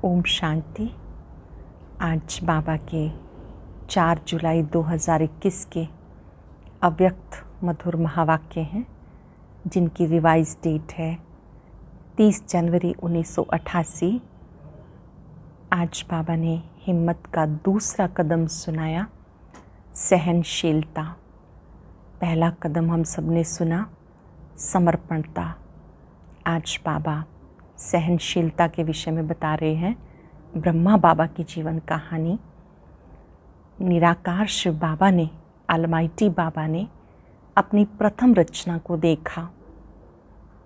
ओम शांति। आज बाबा के 4 जुलाई 2021 के अव्यक्त मधुर महावाक्य हैं, जिनकी रिवाइज डेट है 30 जनवरी 1988। आज बाबा ने हिम्मत का दूसरा कदम सुनाया, सहनशीलता। पहला कदम हम सब ने सुना, समर्पणता। आज बाबा सहनशीलता के विषय में बता रहे हैं। ब्रह्मा बाबा की जीवन कहानी। निराकार शिव बाबा ने, अलमाइटी बाबा ने अपनी प्रथम रचना को देखा।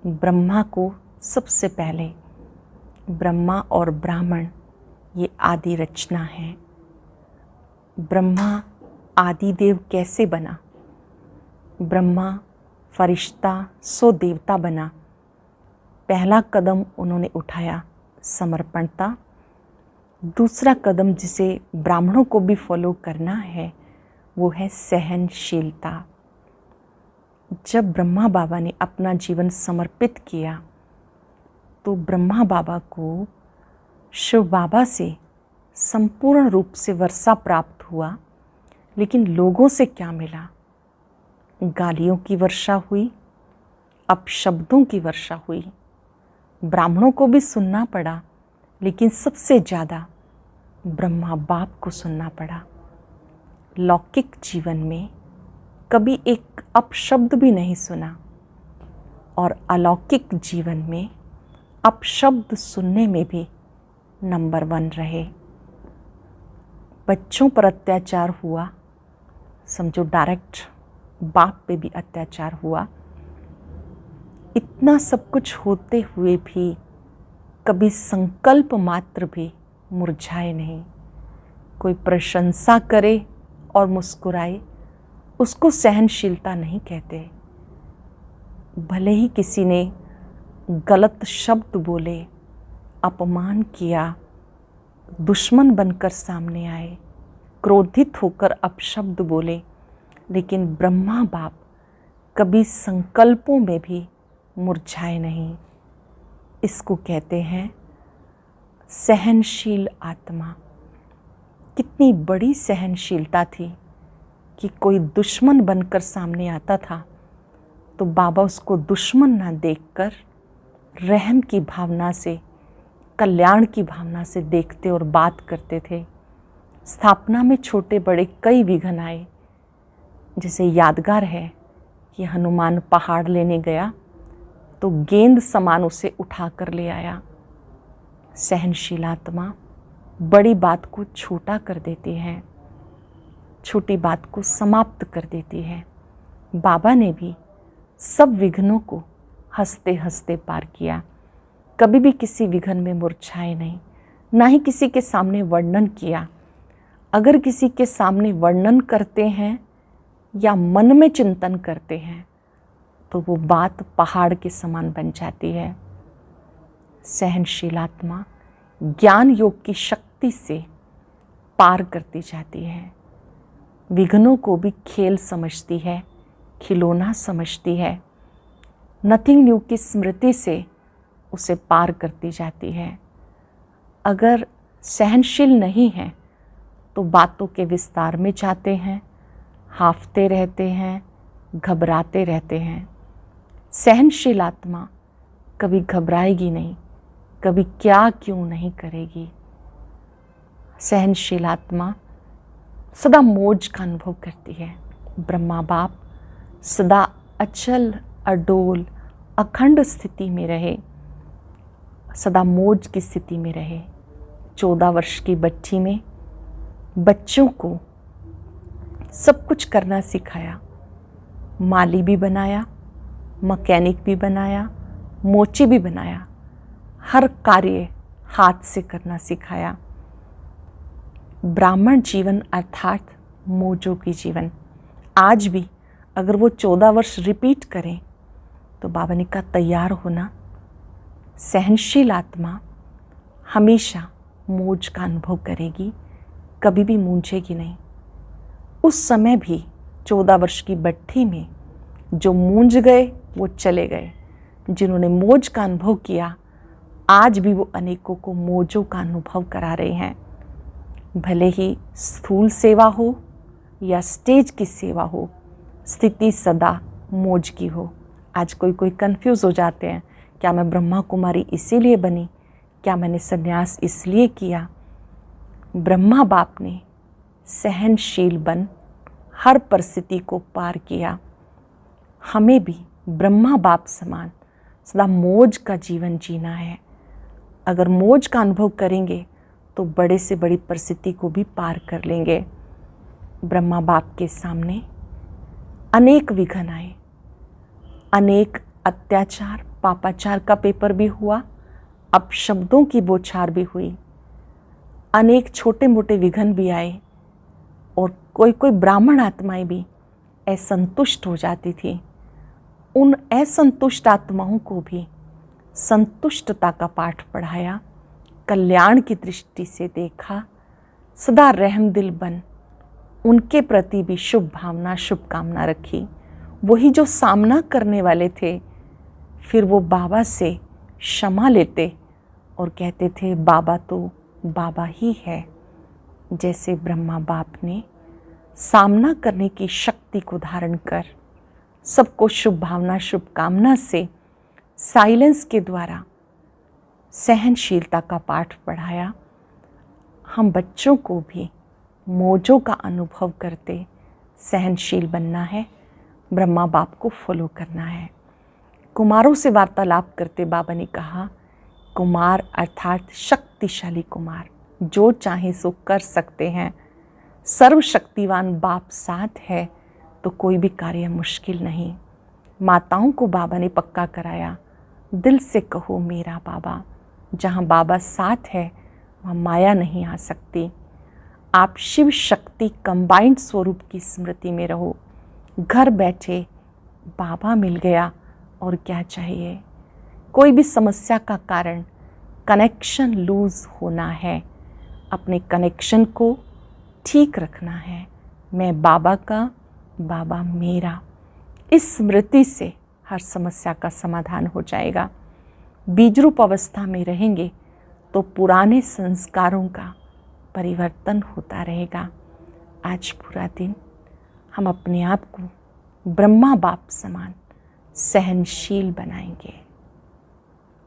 ब्रह्मा को सबसे पहले, ब्रह्मा और ब्राह्मण ये आदि रचना है। ब्रह्मा आदिदेव कैसे बना? ब्रह्मा फरिश्ता सो देवता बना। पहला कदम उन्होंने उठाया, समर्पणता। दूसरा कदम जिसे ब्राह्मणों को भी फॉलो करना है वो है सहनशीलता। जब ब्रह्मा बाबा ने अपना जीवन समर्पित किया तो ब्रह्मा बाबा को शिव बाबा से संपूर्ण रूप से वर्षा प्राप्त हुआ। लेकिन लोगों से क्या मिला? गालियों की वर्षा हुई, अपशब्दों की वर्षा हुई। ब्राह्मणों को भी सुनना पड़ा, लेकिन सबसे ज़्यादा ब्रह्मा बाप को सुनना पड़ा। लौकिक जीवन में कभी एक अपशब्द भी नहीं सुना, और अलौकिक जीवन में अपशब्द सुनने में भी नंबर 1 रहे। बच्चों पर अत्याचार हुआ, समझो डायरेक्ट बाप पे भी अत्याचार हुआ। इतना सब कुछ होते हुए भी कभी संकल्प मात्र भी मुरझाए नहीं। कोई प्रशंसा करे और मुस्कुराए, उसको सहनशीलता नहीं कहते। भले ही किसी ने गलत शब्द बोले, अपमान किया, दुश्मन बनकर सामने आए, क्रोधित होकर अपशब्द बोले, लेकिन ब्रह्मा बाप कभी संकल्पों में भी मुरझाए नहीं। इसको कहते हैं सहनशील आत्मा। कितनी बड़ी सहनशीलता थी कि कोई दुश्मन बनकर सामने आता था तो बाबा उसको दुश्मन ना देखकर रहम की भावना से, कल्याण की भावना से देखते और बात करते थे। स्थापना में छोटे बड़े कई विघ्न आए। जैसे यादगार है कि हनुमान पहाड़ लेने गया तो गेंद समान उसे उठा कर ले आया। सहनशील आत्मा बड़ी बात को छोटा कर देती है, छोटी बात को समाप्त कर देती है। बाबा ने भी सब विघ्नों को हंसते हंसते पार किया। कभी भी किसी विघ्न में मुरझाए नहीं, ना ही किसी के सामने वर्णन किया। अगर किसी के सामने वर्णन करते हैं या मन में चिंतन करते हैं तो वो बात पहाड़ के समान बन जाती है। सहनशील आत्मा ज्ञान योग की शक्ति से पार करती जाती है। विघ्नों को भी खेल समझती है, खिलौना समझती है। नथिंग न्यू की स्मृति से उसे पार करती जाती है। अगर सहनशील नहीं है तो बातों के विस्तार में जाते हैं, हांफते रहते हैं, घबराते रहते हैं। सहनशील आत्मा कभी घबराएगी नहीं, कभी क्या क्यों नहीं करेगी। सहनशील आत्मा सदा मौज का अनुभव करती है। ब्रह्मा बाप सदा अचल, अडोल, अखंड स्थिति में रहे, सदा मौज की स्थिति में रहे। 14 वर्ष की बच्ची में बच्चों को सब कुछ करना सिखाया। माली भी बनाया, मैकेनिक भी बनाया, मोची भी बनाया। हर कार्य हाथ से करना सिखाया। ब्राह्मण जीवन अर्थात मौजों की जीवन। आज भी अगर वो 14 वर्ष रिपीट करें तो बाबा ने कहा तैयार होना। सहनशील आत्मा हमेशा मौज का अनुभव करेगी, कभी भी मूंझेगी नहीं। उस समय भी 14 वर्ष की बट्टी में जो मूंझ गए वो चले गए। जिन्होंने मौज का अनुभव किया आज भी वो अनेकों को मौजों का अनुभव करा रहे हैं। भले ही स्थूल सेवा हो या स्टेज की सेवा हो, स्थिति सदा मौज की हो। आज कोई कंफ्यूज हो जाते हैं, क्या मैं ब्रह्मा कुमारी इसीलिए बनी, क्या मैंने संन्यास इसलिए किया। ब्रह्मा बाप ने सहनशील बन हर परिस्थिति को पार किया। हमें भी ब्रह्मा बाप समान सदा मौज का जीवन जीना है। अगर मौज का अनुभव करेंगे तो बड़े से बड़ी परिस्थिति को भी पार कर लेंगे। ब्रह्मा बाप के सामने अनेक विघ्न आए, अनेक अत्याचार पापाचार का पेपर भी हुआ, अपशब्दों की बौछार भी हुई, अनेक छोटे मोटे विघ्न भी आए और कोई ब्राह्मण आत्माएं भी असंतुष्ट हो जाती थी। उन असंतुष्ट आत्माओं को भी संतुष्टता का पाठ पढ़ाया, कल्याण की दृष्टि से देखा, सदा रहमदिल बन उनके प्रति भी शुभ भावना शुभकामना रखी। वही जो सामना करने वाले थे फिर वो बाबा से क्षमा लेते और कहते थे बाबा तो बाबा ही है। जैसे ब्रह्मा बाप ने सामना करने की शक्ति को धारण कर सबको शुभ भावना शुभकामना से साइलेंस के द्वारा सहनशीलता का पाठ पढ़ाया, हम बच्चों को भी मौजों का अनुभव करते सहनशील बनना है, ब्रह्मा बाप को फॉलो करना है। कुमारों से वार्तालाप करते बाबा ने कहा, कुमार अर्थात शक्तिशाली कुमार, जो चाहे सो कर सकते हैं। सर्वशक्तिवान बाप साथ है तो कोई भी कार्य मुश्किल नहीं। माताओं को बाबा ने पक्का कराया, दिल से कहो मेरा बाबा। जहाँ बाबा साथ है वहाँ माया नहीं आ सकती। आप शिव शक्ति कंबाइंड स्वरूप की स्मृति में रहो। घर बैठे बाबा मिल गया और क्या चाहिए। कोई भी समस्या का कारण कनेक्शन लूज होना है, अपने कनेक्शन को ठीक रखना है। मैं बाबा का, बाबा मेरा, इस स्मृति से हर समस्या का समाधान हो जाएगा। बीजरूप अवस्था में रहेंगे तो पुराने संस्कारों का परिवर्तन होता रहेगा। आज पूरा दिन हम अपने आप को ब्रह्मा बाप समान सहनशील बनाएंगे।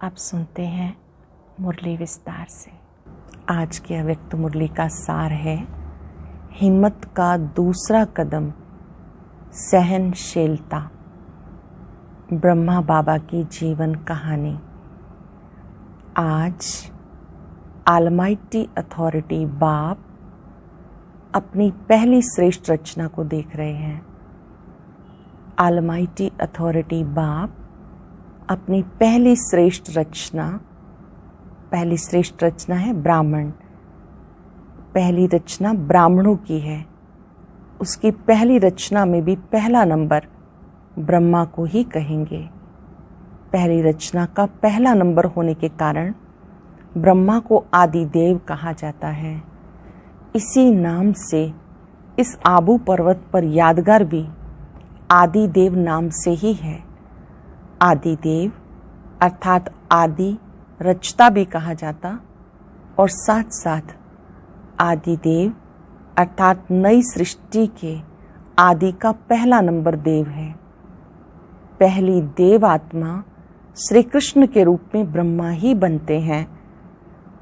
आप सुनते हैं मुरली विस्तार से। आज की अव्यक्त मुरली का सार है, हिम्मत का दूसरा कदम सहनशीलता। ब्रह्मा बाबा की जीवन कहानी। आज ऑलमाइटी अथॉरिटी बाप अपनी पहली श्रेष्ठ रचना को देख रहे हैं। ऑलमाइटी अथॉरिटी बाप अपनी पहली श्रेष्ठ रचना है ब्राह्मण। पहली रचना ब्राह्मणों की है। उसकी पहली रचना में भी पहला नंबर ब्रह्मा को ही कहेंगे। पहली रचना का पहला नंबर होने के कारण ब्रह्मा को आदि देव कहा जाता है। इसी नाम से इस आबू पर्वत पर यादगार भी आदि देव नाम से ही है। आदि देव अर्थात आदि रचता भी कहा जाता और साथ साथ आदि देव अर्थात नई सृष्टि के आदि का पहला नंबर देव है। पहली देव आत्मा श्री कृष्ण के रूप में ब्रह्मा ही बनते हैं,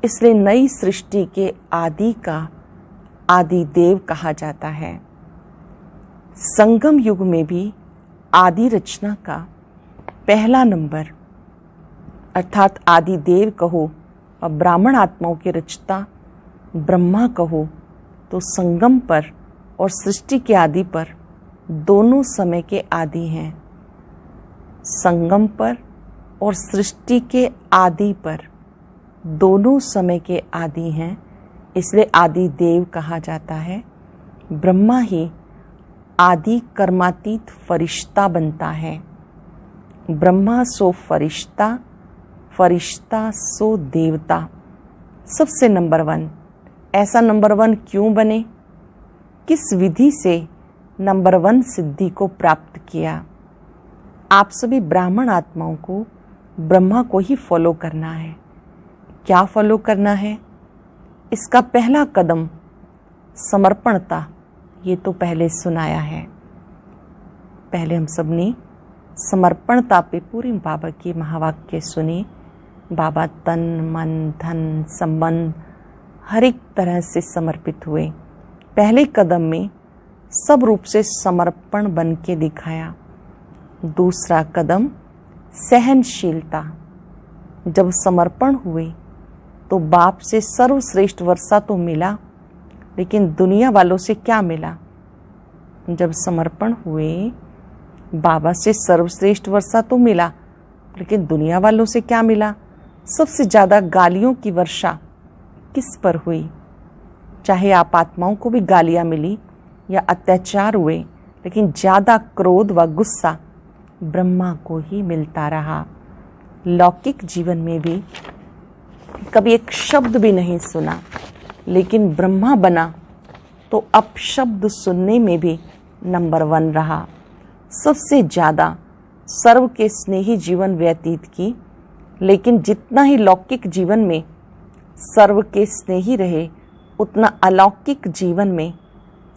इसलिए नई सृष्टि के आदि का आदि देव कहा जाता है। संगम युग में भी आदि रचना का पहला नंबर अर्थात आदि देव कहो और ब्राह्मण आत्माओं की रचता ब्रह्मा कहो तो संगम पर और सृष्टि के आदि पर दोनों समय के आदि हैं। संगम पर और सृष्टि के आदि पर दोनों समय के आदि हैं, इसलिए आदि देव कहा जाता है। ब्रह्मा ही आदि कर्मातीत फरिश्ता बनता है। ब्रह्मा सो फरिश्ता, फरिश्ता सो देवता। सबसे नंबर 1। ऐसा नंबर 1 क्यों बने? किस विधि से नंबर 1 सिद्धि को प्राप्त किया? आप सभी ब्राह्मण आत्माओं को ब्रह्मा को ही फॉलो करना है। क्या फॉलो करना है? इसका पहला कदम समर्पणता, ये तो पहले सुनाया है। पहले हम सब ने समर्पणता पे पूरी बाबा की महावाक्य सुने। बाबा तन मन धन संबंध हर एक तरह से समर्पित हुए। पहले कदम में सब रूप से समर्पण बन के दिखाया। दूसरा कदम सहनशीलता। जब समर्पण हुए तो बाप से सर्वश्रेष्ठ वर्षा तो मिला, लेकिन दुनिया वालों से क्या मिला? जब समर्पण हुए बाबा से सर्वश्रेष्ठ वर्षा तो मिला, लेकिन दुनिया वालों से क्या मिला? सबसे ज़्यादा गालियों की वर्षा किस पर हुई? चाहे आप आत्माओं को भी गालियाँ मिली या अत्याचार हुए, लेकिन ज़्यादा क्रोध व गुस्सा ब्रह्मा को ही मिलता रहा। लौकिक जीवन में भी कभी एक शब्द भी नहीं सुना, लेकिन ब्रह्मा बना तो अपशब्द सुनने में भी नंबर 1 रहा। सबसे ज़्यादा सर्व के स्नेही जीवन व्यतीत की, लेकिन जितना ही लौकिक जीवन में सर्व के स्नेही रहे, उतना अलौकिक जीवन में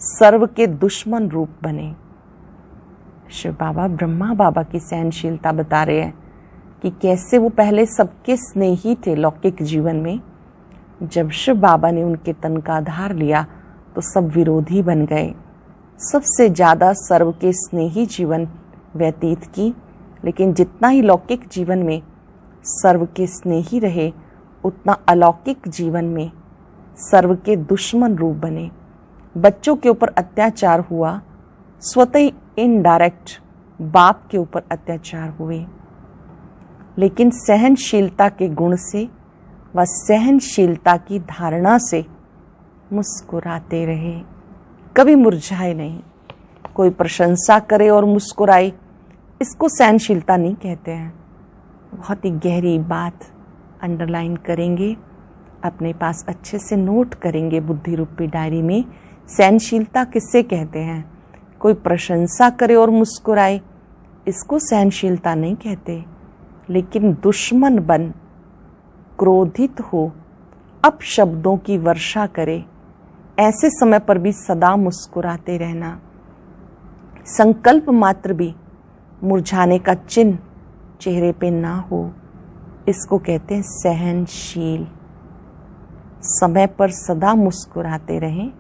सर्व के दुश्मन रूप बने। शिव बाबा ब्रह्मा बाबा की सहनशीलता बता रहे हैं कि कैसे वो पहले सबके स्नेही थे लौकिक जीवन में। जब शिव बाबा ने उनके तन का आधार लिया तो सब विरोधी बन गए। सबसे ज़्यादा सर्व के स्नेही जीवन व्यतीत की, लेकिन जितना ही लौकिक जीवन में सर्व के स्नेही रहे, उतना अलौकिक जीवन में सर्व के दुश्मन रूप बने। बच्चों के ऊपर अत्याचार हुआ, स्वतः ही इनडायरेक्ट बाप के ऊपर अत्याचार हुए, लेकिन सहनशीलता के गुण से व सहनशीलता की धारणा से मुस्कुराते रहे, कभी मुरझाए नहीं। कोई प्रशंसा करे और मुस्कुराए, इसको सहनशीलता नहीं कहते हैं। बहुत ही गहरी बात अंडरलाइन करेंगे, अपने पास अच्छे से नोट करेंगे बुद्धि रूपी डायरी में। सहनशीलता किससे कहते हैं? कोई प्रशंसा करे और मुस्कुराए, इसको सहनशीलता नहीं कहते। लेकिन दुश्मन बन क्रोधित हो, अपशब्दों की वर्षा करे, ऐसे समय पर भी सदा मुस्कुराते रहना। संकल्प मात्र भी मुरझाने का चिन्ह चेहरे पे ना हो, इसको कहते हैं सहनशील। समय पर सदा मुस्कुराते रहें।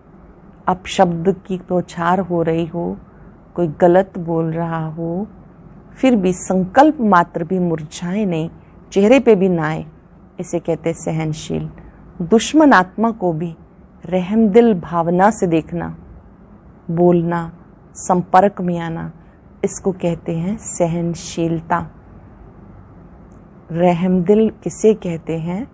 अपशब्द की बौछार हो रही हो, कोई गलत बोल रहा हो, फिर भी संकल्प मात्र भी मुरझाए नहीं, चेहरे पे भी ना आए, इसे कहते हैं सहनशील। दुश्मन आत्मा को भी रहमदिल भावना से देखना, बोलना, संपर्क में आना, इसको कहते हैं सहनशीलता। रहमदिल किसे कहते हैं?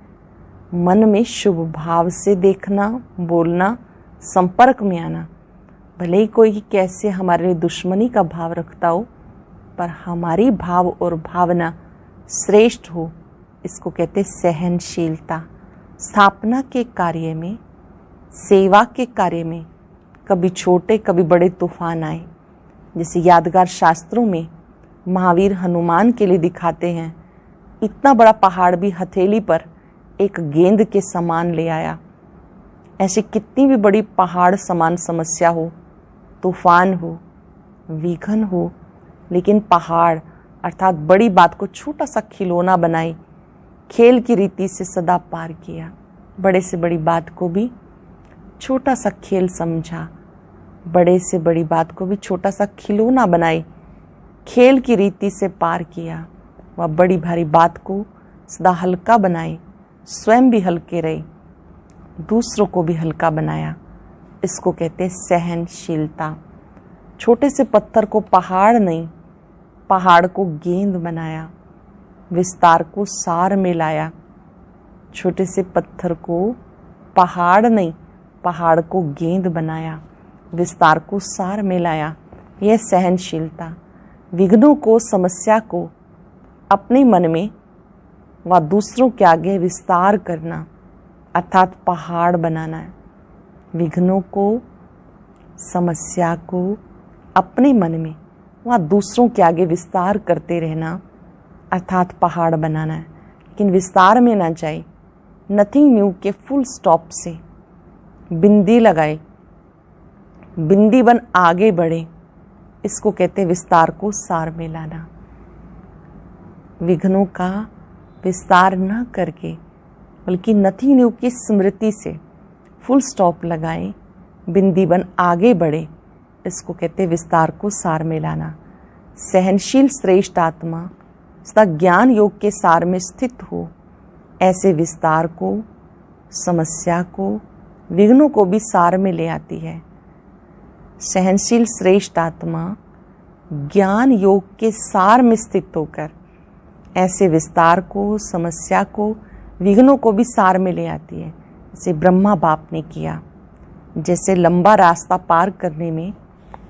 मन में शुभ भाव से देखना, बोलना, संपर्क में आना। भले ही कोई कैसे हमारे लिए दुश्मनी का भाव रखता हो, पर हमारी भाव और भावना श्रेष्ठ हो, इसको कहते सहनशीलता। स्थापना के कार्य में, सेवा के कार्य में कभी छोटे कभी बड़े तूफान आए। जैसे यादगार शास्त्रों में महावीर हनुमान के लिए दिखाते हैं, इतना बड़ा पहाड़ भी हथेली पर एक गेंद के समान ले आया। ऐसी कितनी भी बड़ी पहाड़ समान समस्या हो, तूफान हो, विघ्न हो, लेकिन पहाड़ अर्थात बड़ी बात को छोटा सा खिलौना बनाई, खेल की रीति से सदा पार किया। बड़े से बड़ी बात को भी छोटा सा खेल समझा, बड़े से बड़ी बात को भी छोटा सा खिलौना बनाई, खेल की रीति से पार किया। वह बड़ी भारी बात को सदा हल्का बनाई, स्वयं भी हल्के रहे, दूसरों को भी हल्का बनाया। इसको कहते हैं सहनशीलता। छोटे से पत्थर को पहाड़ नहीं, पहाड़ को गेंद बनाया, विस्तार को सार में लाया। छोटे से पत्थर को पहाड़ नहीं, पहाड़ को गेंद बनाया, विस्तार को सार में लाया। यह सहनशीलता। विघ्नों को, समस्या को अपने मन में व दूसरों के आगे विस्तार करना, अर्थात पहाड़ बनाना है। विघ्नों को, समस्या को अपने मन में व दूसरों के आगे विस्तार करते रहना, अर्थात पहाड़ बनाना है। लेकिन विस्तार में ना जाए, नथिंग न्यू के फुल स्टॉप से बिंदी लगाए, बिंदी बन आगे बढ़े, इसको कहते विस्तार को सार में लाना। विघ्नों का विस्तार न करके बल्कि नथिंग न्यू की स्मृति से फुल स्टॉप लगाए, बिंदी बन आगे बढ़े, इसको कहते विस्तार को सार में लाना। सहनशील श्रेष्ठ आत्मा सदा ज्ञान योग के सार में स्थित हो, ऐसे विस्तार को, समस्या को, विघ्नों को भी सार में ले आती है। सहनशील श्रेष्ठ आत्मा ज्ञान योग के सार में स्थित होकर ऐसे विस्तार को, समस्या को, विघ्नों को भी सार में ले आती है। जैसे ब्रह्मा बाप ने किया। जैसे लंबा रास्ता पार करने में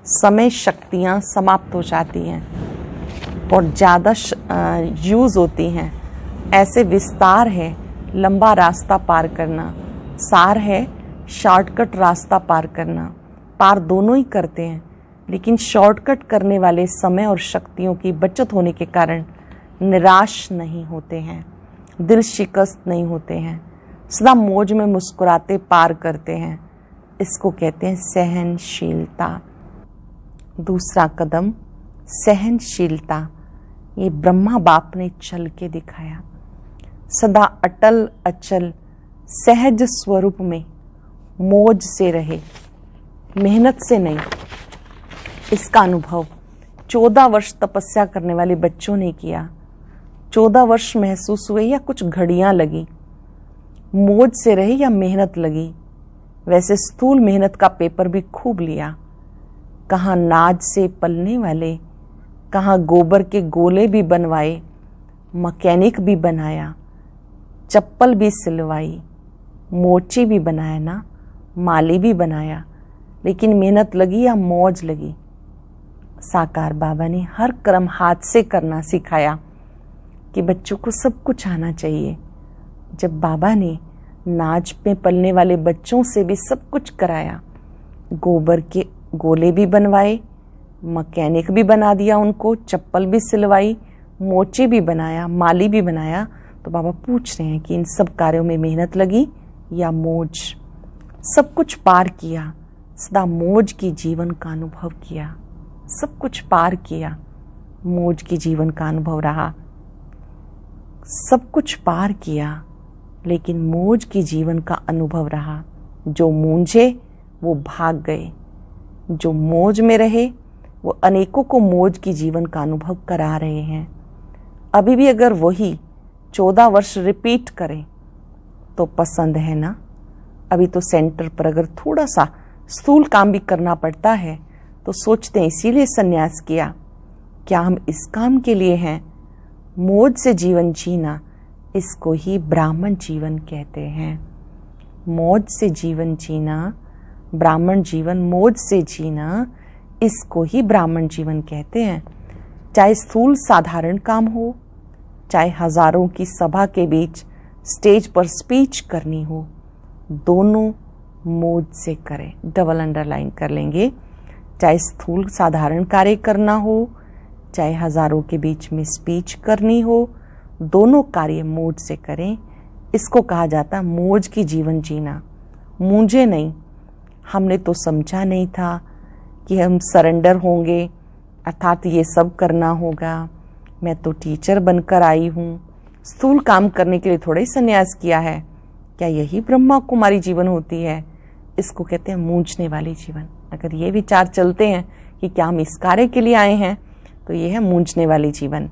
समय शक्तियाँ समाप्त हो जाती हैं और ज़्यादा यूज़ होती हैं, ऐसे विस्तार है लंबा रास्ता पार करना, सार है शॉर्टकट रास्ता पार करना। पार दोनों ही करते हैं, लेकिन शॉर्टकट करने वाले समय और शक्तियों की बचत होने के कारण निराश नहीं होते हैं, दिल शिकस्त नहीं होते हैं, सदा मौज में मुस्कुराते पार करते हैं। इसको कहते हैं सहनशीलता। दूसरा कदम सहनशीलता, ये ब्रह्मा बाप ने चल के दिखाया। सदा अटल अचल सहज स्वरूप में मौज से रहे, मेहनत से नहीं। इसका अनुभव 14 वर्ष तपस्या करने वाले बच्चों ने किया। 14 वर्ष महसूस हुए या कुछ घड़ियां लगी, मौज से रहे या मेहनत लगी। वैसे स्थूल मेहनत का पेपर भी खूब लिया। कहाँ नाज से पलने वाले, कहाँ गोबर के गोले भी बनवाए, मैकेनिक भी बनाया, चप्पल भी सिलवाई, मोची भी बनाया ना, माली भी बनाया। लेकिन मेहनत लगी या मौज लगी? साकार बाबा ने हर कर्म हाथ से करना सिखाया कि बच्चों को सब कुछ आना चाहिए। जब बाबा ने नाच पे पलने वाले बच्चों से भी सब कुछ कराया, गोबर के गोले भी बनवाए, मैकेनिक भी बना दिया उनको, चप्पल भी सिलवाई, मोचे भी बनाया, माली भी बनाया, तो बाबा पूछ रहे हैं कि इन सब कार्यों में मेहनत लगी या मौज? सब कुछ पार किया, सदा मौज की जीवन का अनुभव किया। सब कुछ पार किया, मौज की जीवन का अनुभव रहा। सब कुछ पार किया, लेकिन मौज की जीवन का अनुभव रहा। जो मूंझे वो भाग गए, जो मौज में रहे वो अनेकों को मौज की जीवन का अनुभव करा रहे हैं। अभी भी अगर वही 14 वर्ष रिपीट करें तो पसंद है ना? अभी तो सेंटर पर अगर थोड़ा सा स्थूल काम भी करना पड़ता है तो सोचते हैं इसीलिए संन्यास किया। क्या हम इस काम के लिए हैं? मौज से जीवन जीना, इसको ही ब्राह्मण जीवन कहते हैं। मौज से जीवन जीना, ब्राह्मण जीवन, मौज से जीना, इसको ही ब्राह्मण जीवन कहते हैं। चाहे स्थूल साधारण काम हो, चाहे हजारों की सभा के बीच स्टेज पर स्पीच करनी हो, दोनों मौज से करें। डबल अंडरलाइन कर लेंगे। चाहे स्थूल साधारण कार्य करना हो, चाहे हजारों के बीच में स्पीच करनी हो, दोनों कार्य मौज से करें। इसको कहा जाता है मौज की जीवन जीना। मुझे नहीं, हमने तो समझा नहीं था कि हम सरेंडर होंगे, अर्थात ये सब करना होगा। मैं तो टीचर बनकर आई हूँ, स्थूल काम करने के लिए थोड़ा ही संन्यास किया है। क्या यही ब्रह्मा कुमारी जीवन होती है? इसको कहते हैं मूंझने वाली जीवन। अगर ये विचार चलते हैं कि क्या हम इस कार्य के लिए आए हैं, तो ये है मूंझने वाली जीवन।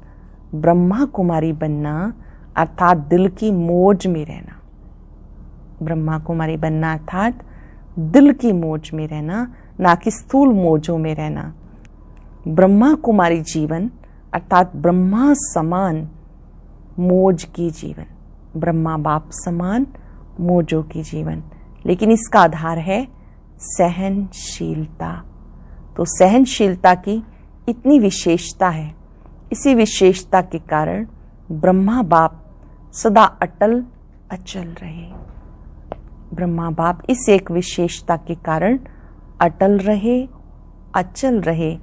ब्रह्मा कुमारी बनना अर्थात दिल की मौज में रहना। ब्रह्मा कुमारी बनना अर्थात दिल की मौज में रहना, ना कि स्थूल मौजों में रहना। ब्रह्मा कुमारी जीवन अर्थात ब्रह्मा समान मौज की जीवन, ब्रह्मा बाप समान मौजों की जीवन। लेकिन इसका आधार है सहनशीलता। तो सहनशीलता की इतनी विशेषता है, इसी विशेषता के कारण ब्रह्मा बाप सदा अटल अचल रहे। ब्रह्मा बाप इस एक विशेषता के कारण अटल रहे, अचल रहे।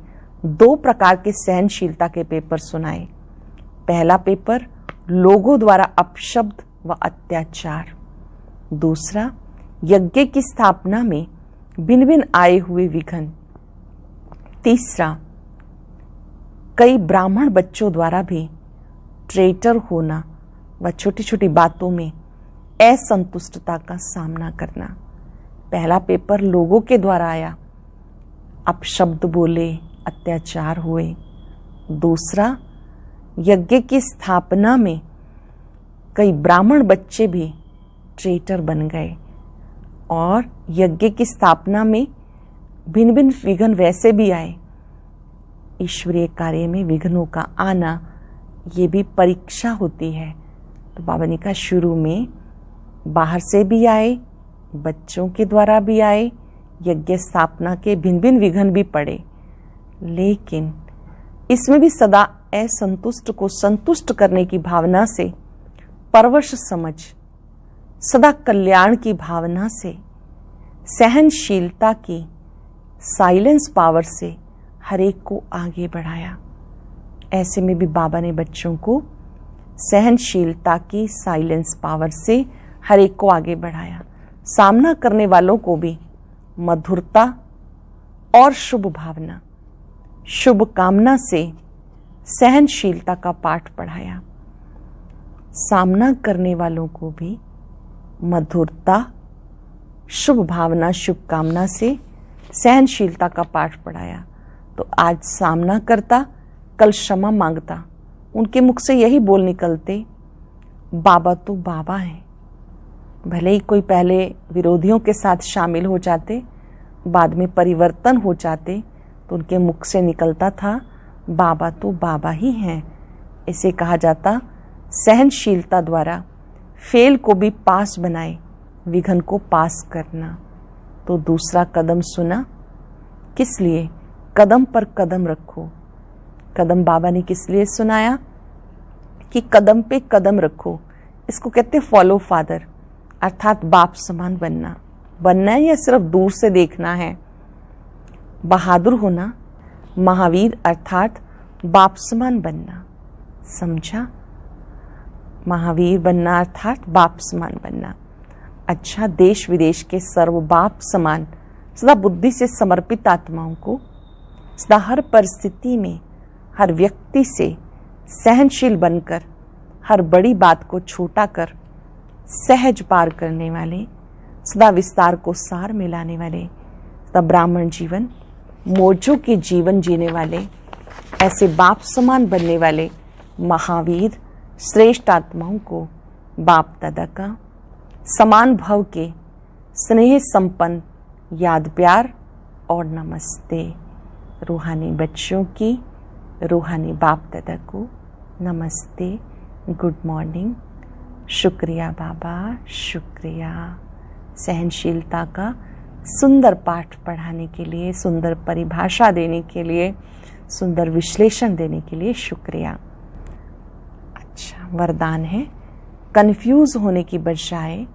2 प्रकार के सहनशीलता के पेपर सुनाए। पहला पेपर लोगों द्वारा अपशब्द व अत्याचार, दूसरा, यज्ञ की स्थापना में भिन्न भिन्न आए हुए विघ्न। तीसरा, कई ब्राह्मण बच्चों द्वारा भी ट्रेटर होना व छोटी छोटी बातों में असंतुष्टता का सामना करना। पहला पेपर लोगों के द्वारा आया, अपशब्द बोले, अत्याचार हुए। दूसरा, यज्ञ की स्थापना में कई ब्राह्मण बच्चे भी ट्रेटर बन गए और यज्ञ की स्थापना में भिन्न भिन्न विघ्न वैसे भी आए। ईश्वरीय कार्य में विघ्नों का आना ये भी परीक्षा होती है। तो बाबा ने कहा शुरू में बाहर से भी आए, बच्चों के द्वारा भी आए, यज्ञ स्थापना के भिन्न भिन्न विघ्न भी पड़े, लेकिन इसमें भी सदा असंतुष्ट को संतुष्ट करने की भावना से, परवश समझ, सदा कल्याण की भावना से, सहनशीलता की साइलेंस पावर से हर एक को आगे बढ़ाया। ऐसे में भी बाबा ने बच्चों को सहनशीलता की साइलेंस पावर से हर एक को आगे बढ़ाया। सामना करने वालों को भी मधुरता और शुभ भावना, शुभ कामना से सहनशीलता का पाठ पढ़ाया। सामना करने वालों को भी मधुरता, शुभ भावना, शुभ कामना से सहनशीलता का पाठ पढ़ाया। तो आज सामना करता, कल क्षमा मांगता। उनके मुख से यही बोल निकलते, बाबा तो बाबा हैं। भले ही कोई पहले विरोधियों के साथ शामिल हो जाते, बाद में परिवर्तन हो जाते, तो उनके मुख से निकलता था, बाबा तो बाबा ही हैं। इसे कहा जाता सहनशीलता द्वारा फेल को भी पास बनाए, विघ्न को पास करना। तो दूसरा कदम सुना, किस लिए? कदम पर कदम रखो। कदम बाबा ने किस लिए सुनाया? कि कदम पे कदम रखो। इसको कहते फॉलो फादर, अर्थात बाप समान बनना। बनना है या सिर्फ दूर से देखना है? बहादुर होना, महावीर अर्थात बाप समान बनना। समझा? महावीर बनना अर्थात बाप समान बनना। अच्छा, देश विदेश के सर्व बाप समान सदा बुद्धि से समर्पित आत्माओं को सदा हर परिस्थिति में हर व्यक्ति से सहनशील बनकर हर बड़ी बात को छोटा कर सहज पार करने वाले, सदा विस्तार को सार में लाने वाले, सदा ब्राह्मण जीवन, मोजों के जीवन जीने वाले, ऐसे बाप समान बनने वाले महावीर श्रेष्ठ आत्माओं को बाप दादा का समान भव के स्नेह संपन्न याद प्यार और नमस्ते। रूहानी बच्चों की रूहानी बाप दादा को नमस्ते, गुड मॉर्निंग। शुक्रिया बाबा, शुक्रिया। सहनशीलता का सुंदर पाठ पढ़ाने के लिए, सुंदर परिभाषा देने के लिए, सुंदर विश्लेषण देने के लिए शुक्रिया। अच्छा, वरदान है, कंफ्यूज होने की बजाय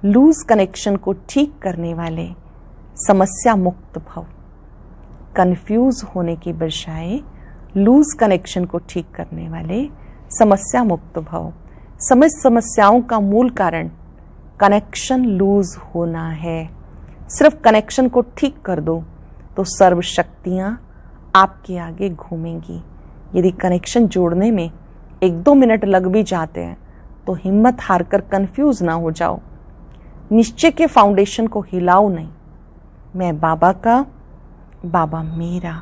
लूज कनेक्शन को ठीक करने वाले समस्या मुक्त भव। कंफ्यूज होने की बजाय लूज कनेक्शन को ठीक करने वाले समस्या मुक्त भव। समस्याओं का मूल कारण कनेक्शन लूज होना है। सिर्फ कनेक्शन को ठीक कर दो तो सर्व शक्तियां आपके आगे घूमेंगी। यदि कनेक्शन जोड़ने में 1-2 मिनट लग भी जाते हैं तो हिम्मत हारकर कंफ्यूज ना हो जाओ। निश्चय के फाउंडेशन को हिलाओ नहीं। मैं बाबा का, बाबा मेरा,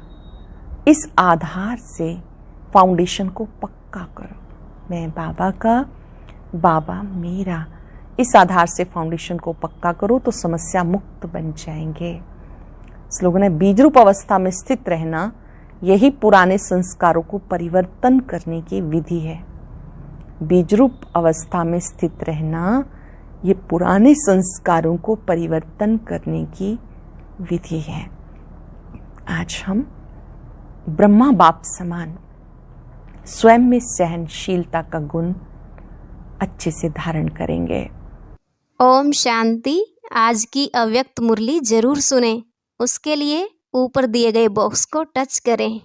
इस आधार से फाउंडेशन को पक्का करो। मैं बाबा का, बाबा मेरा, इस आधार से फाउंडेशन को पक्का करो तो समस्या मुक्त बन जाएंगे। स्लोगन है, बीज रूप अवस्था में स्थित रहना यही पुराने संस्कारों को परिवर्तन करने की विधि है। बीज रूप अवस्था में स्थित रहना ये पुराने संस्कारों को परिवर्तन करने की विधि है। आज हम ब्रह्मा बाप समान स्वयं में सहनशीलता का गुण अच्छे से धारण करेंगे। ओम शांति। आज की अव्यक्त मुरली जरूर सुने। उसके लिए ऊपर दिए गए बॉक्स को टच करें।